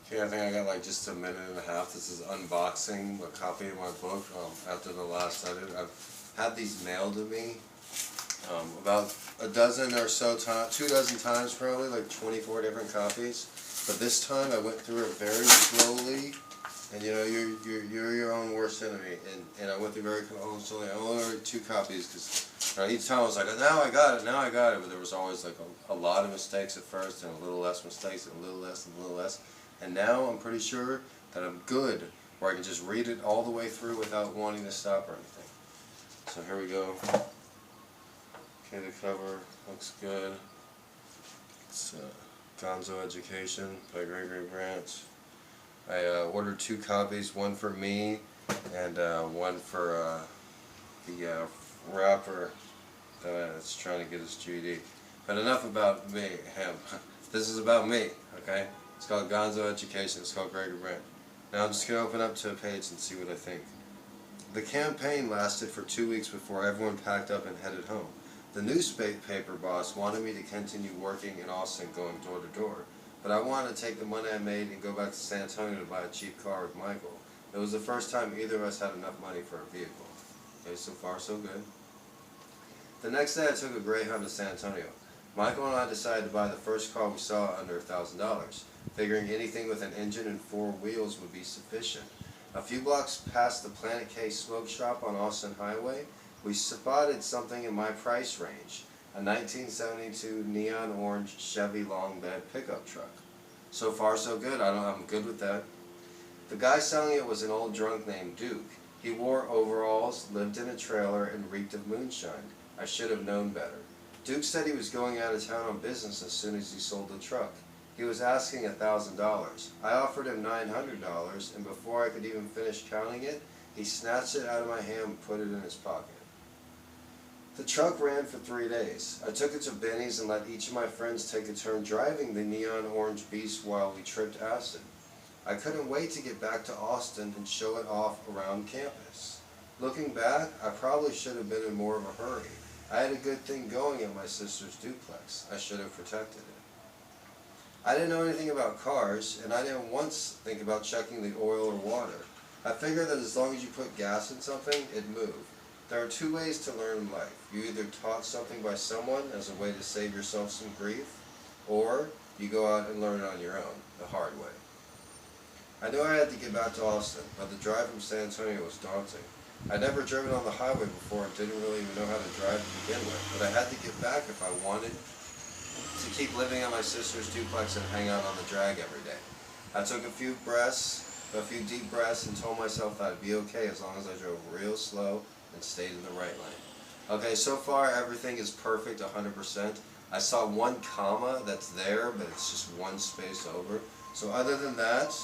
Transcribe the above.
Okay, I think I got like just a minute and a half. This is unboxing a copy of my book after the last edit. I've had these mailed to me about a dozen or so times, 2 dozen times probably, like 24 different copies. But this time I went through it very slowly, and you know, you're your own worst enemy. And I went through very slowly. I only ordered 2 copies because each time I was like, now I got it, now I got it. But there was always like a lot of mistakes at first, and a little less mistakes, and a little less, and a little less. And now I'm pretty sure that I'm good, where I can just read it all the way through without wanting to stop or anything. So here we go. Okay, the cover looks good. It's Gonzo Education by Gregory Brandt. I ordered 2 copies, one for me and one for the rapper that's trying to get his GED. But enough about me, him. This is about me, okay? It's called Gonzo Education. It's called Gregory Brandt. Now I'm just going to open up to a page and see what I think. The campaign lasted for 2 weeks before everyone packed up and headed home. The newspaper boss wanted me to continue working in Austin, going door to door. But I wanted to take the money I made and go back to San Antonio to buy a cheap car with Michael. It was the first time either of us had enough money for a vehicle. Okay, so far so good. The next day I took a Greyhound to San Antonio. Michael and I decided to buy the first car we saw under $1,000, figuring anything with an engine and 4 wheels would be sufficient. A few blocks past the Planet K smoke shop on Austin Highway, we spotted something in my price range, a 1972 neon orange Chevy long bed pickup truck. So far so good, I'm good with that. The guy selling it was an old drunk named Duke. He wore overalls, lived in a trailer, and reeked of moonshine. I should have known better. Duke said he was going out of town on business as soon as he sold the truck. He was asking $1,000. I offered him $900, and before I could even finish counting it, he snatched it out of my hand and put it in his pocket. The truck ran for 3 days. I took it to Benny's and let each of my friends take a turn driving the neon orange beast while we tripped acid. I couldn't wait to get back to Austin and show it off around campus. Looking back, I probably should have been in more of a hurry. I had a good thing going at my sister's duplex. I should have protected it. I didn't know anything about cars, and I didn't once think about checking the oil or water. I figured that as long as you put gas in something, it'd move. There are 2 ways to learn in life. You either taught something by someone as a way to save yourself some grief, or you go out and learn it on your own, the hard way. I knew I had to get back to Austin, but the drive from San Antonio was daunting. I'd never driven on the highway before and didn't really even know how to drive to begin with, but I had to get back if I wanted to keep living at my sister's duplex and hang out on the drag every day. I took a few deep breaths and told myself that I'd be okay as long as I drove real slow and stayed in the right lane. Okay, so far everything is perfect 100%. I saw 1 comma that's there, but it's just 1 space over. So other than that,